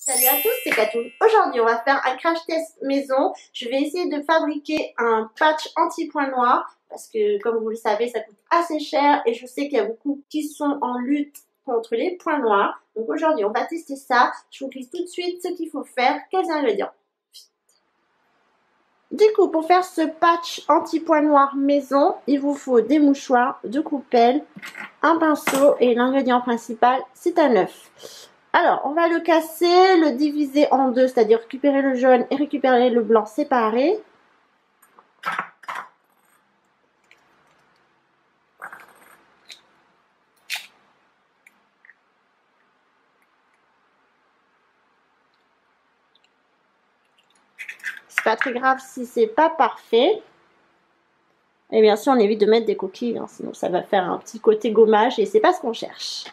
Salut à tous, c'est Katoun. Aujourd'hui, on va faire un crash test maison. Je vais essayer de fabriquer un patch anti-point noir parce que, comme vous le savez, ça coûte assez cher et je sais qu'il y a beaucoup qui sont en lutte contre les points noirs. Donc aujourd'hui, on va tester ça. Je vous glisse tout de suite ce qu'il faut faire, quels ingrédients. Du coup, pour faire ce patch anti-point noir maison, il vous faut des mouchoirs, deux coupelles, un pinceau et l'ingrédient principal, c'est un œuf. Alors, on va le casser, le diviser en deux, c'est-à-dire récupérer le jaune et récupérer le blanc séparés. C'est pas très grave si c'est pas parfait. Et bien sûr, on évite de mettre des coquilles, hein, sinon ça va faire un petit côté gommage et c'est pas ce qu'on cherche.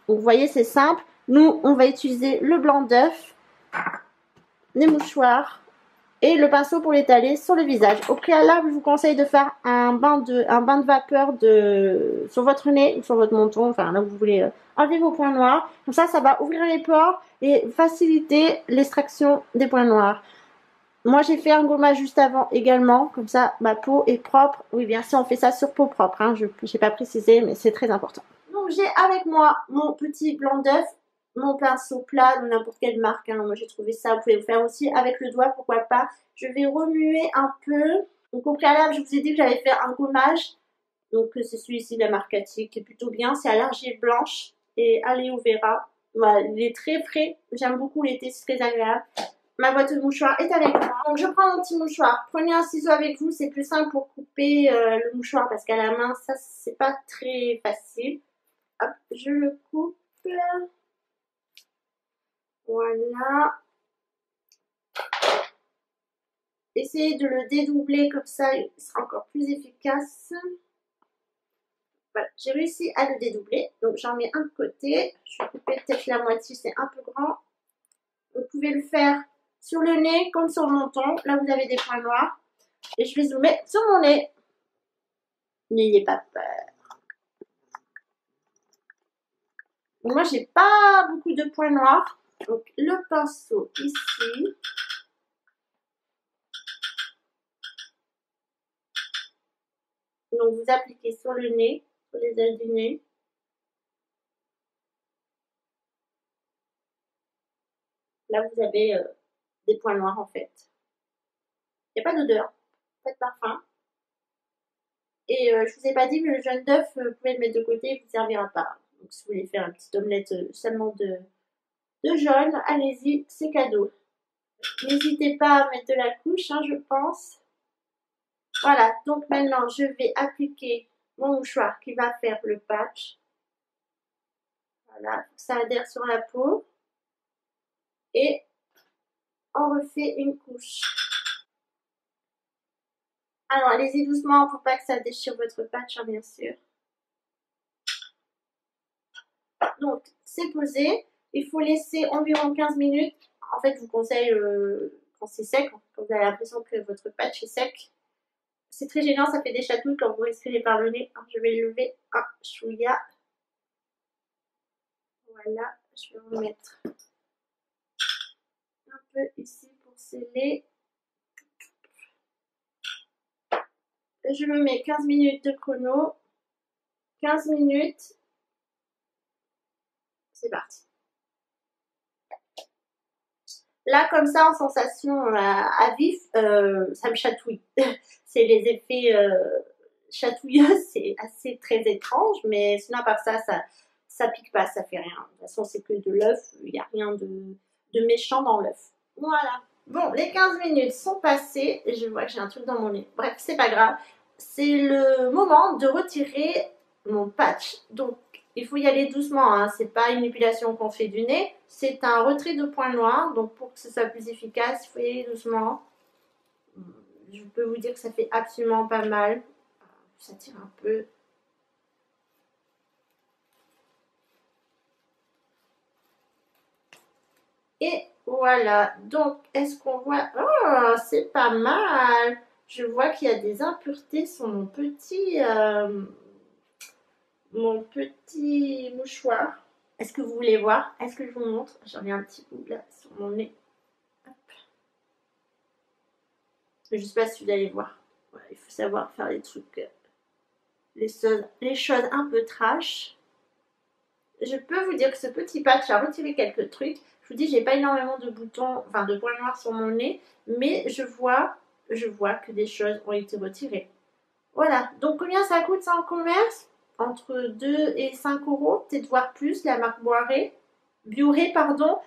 Donc, vous voyez, c'est simple. Nous, on va utiliser le blanc d'œuf, les mouchoirs et le pinceau pour l'étaler sur le visage. Au préalable, je vous conseille de faire un bain de vapeur sur votre nez ou sur votre menton, enfin là où vous voulez enlever vos points noirs. Comme ça va ouvrir les pores et faciliter l'extraction des points noirs. Moi, j'ai fait un gommage juste avant également, comme ça ma peau est propre. Oui, bien sûr, on fait ça sur peau propre, hein. Je n'ai pas précisé, mais c'est très important. Donc, j'ai avec moi mon petit blanc d'œuf, mon pinceau plat de n'importe quelle marque, hein. Moi, j'ai trouvé ça. Vous pouvez le faire aussi avec le doigt, pourquoi pas. Je vais remuer un peu. Donc, au préalable, je vous ai dit que j'avais fait un gommage. Donc, c'est celui-ci de la marque Katy, qui est plutôt bien. C'est à l'argile blanche et aloe vera. Voilà, il est très frais. J'aime beaucoup l'été, c'est très agréable. Ma boîte de mouchoirs est avec moi. Donc je prends mon petit mouchoir. Prenez un ciseau avec vous, c'est plus simple pour couper le mouchoir parce qu'à la main, ça c'est pas très facile. Hop, je le coupe. Voilà. Essayez de le dédoubler comme ça, il sera encore plus efficace. Voilà, j'ai réussi à le dédoubler. Donc j'en mets un de côté. Je vais couper peut-être la moitié, c'est un peu grand. Vous pouvez le faire sur le nez comme sur le menton. Là, vous avez des points noirs. Et je vais zoomer sur mon nez. N'ayez pas peur. Moi, j'ai pas beaucoup de points noirs. Donc, le pinceau ici. Donc, vous appliquez sur le nez, sur les ailes du nez. Là, vous avez des points noirs en fait. Il n'y a pas d'odeur, pas de parfum. Et je vous ai pas dit, mais le jaune d'œuf, vous pouvez le mettre de côté, il ne vous servira pas. Donc, si vous voulez faire une petite omelette seulement de jaune, allez-y, c'est cadeau. N'hésitez pas à mettre de la couche, hein, je pense. Voilà, donc maintenant, je vais appliquer mon mouchoir qui va faire le patch. Voilà, ça adhère sur la peau. Et on refait une couche. Alors, allez-y doucement pour pas que ça déchire votre patch, hein, bien sûr. Donc, c'est posé. Il faut laisser environ 15 minutes. En fait, je vous conseille quand c'est sec, quand vous avez l'impression que votre patch est sec. C'est très gênant, ça fait des chatouilles quand vous respirez par le nez. Alors, je vais le lever un chouïa. Voilà, je vais en mettre un peu ici pour sceller. Je me mets 15 minutes de chrono. 15 minutes. C'est parti. Là, comme ça, en sensation à vif, ça me chatouille. C'est les effets chatouilleux, c'est assez très étrange, mais sinon, à part ça, ça pique pas, ça fait rien. De toute façon, c'est que de l'œuf, il n'y a rien de méchant dans l'œuf. Voilà. Bon, les 15 minutes sont passées, et je vois que j'ai un truc dans mon nez. Bref, c'est pas grave. C'est le moment de retirer mon patch. Donc, il faut y aller doucement, hein. C'est pas une épilation qu'on fait du nez, c'est un retrait de points noirs. Donc, pour que ce soit plus efficace, il faut y aller doucement. Je peux vous dire que ça fait absolument pas mal. Ça tire un peu. Et voilà. Donc, est-ce qu'on voit... Oh, c'est pas mal. Je vois qu'il y a des impuretés sur mon petit mouchoir. Est-ce que vous voulez voir? Est-ce que je vous montre? J'en ai un petit bout là sur mon nez. Hop. Je sais pas si vous allez voir. Ouais, il faut savoir faire les trucs, les choses un peu trash. Je peux vous dire que ce petit patch a retiré quelques trucs. Je vous dis, j'ai pas énormément de boutons, enfin de points noirs sur mon nez, mais je vois que des choses ont été retirées. Voilà. Donc combien ça coûte ça en commerce? Entre 2 et 5 euros, peut-être voire plus, la marque Bioré, pardon.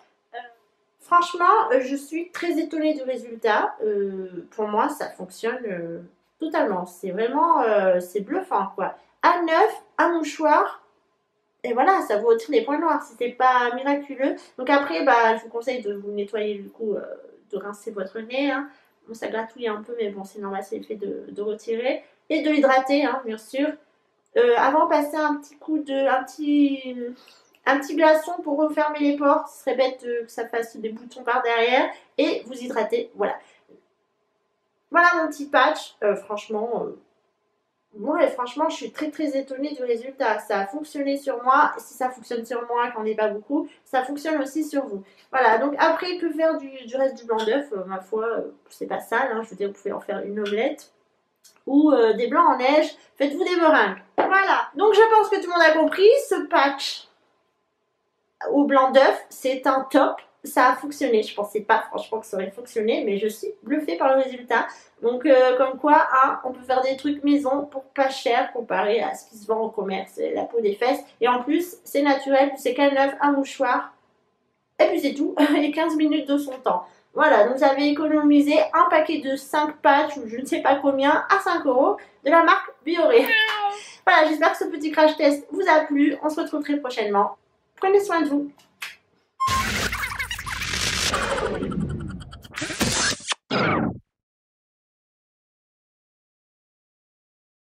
Franchement, je suis très étonnée du résultat. Pour moi, ça fonctionne totalement. C'est vraiment, c'est bluffant, quoi. À neuf, un mouchoir. Et voilà, ça vous retire les points noirs si c'est pas miraculeux. Donc après, bah, je vous conseille de vous nettoyer du coup, de rincer votre nez. Hein. Bon, ça gratouille un peu, mais bon, c'est normal, c'est le fait de retirer. Et de l'hydrater, hein, bien sûr. Avant, passer un petit coup de... un petit glaçon pour refermer les pores. Ce serait bête que ça fasse des boutons par derrière. Et vous hydratez, voilà. Voilà mon petit patch. Franchement... Ouais, franchement, je suis très très étonnée du résultat. Ça a fonctionné sur moi. Et si ça fonctionne sur moi, qu'on n'est pas beaucoup, ça fonctionne aussi sur vous. Voilà, donc après, que faire du reste du blanc d'œuf? Ma foi, c'est pas sale. Hein. Je veux dire, vous pouvez en faire une omelette ou des blancs en neige. Faites-vous des meringues. Voilà, donc je pense que tout le monde a compris. Ce patch au blanc d'œuf, c'est un top. Ça a fonctionné. Je pensais pas franchement que ça aurait fonctionné, mais je suis bluffée par le résultat. Donc comme quoi, hein, on peut faire des trucs maison pour pas cher comparé à ce qui se vend au commerce, la peau des fesses. Et en plus, c'est naturel, c'est qu'un œuf, un mouchoir. Et puis c'est tout, et 15 minutes de son temps. Voilà, donc vous avez économisé un paquet de 5 patchs ou je ne sais pas combien à 5 euros de la marque Bioré. Voilà, j'espère que ce petit crash test vous a plu. On se retrouve très prochainement. Prenez soin de vous.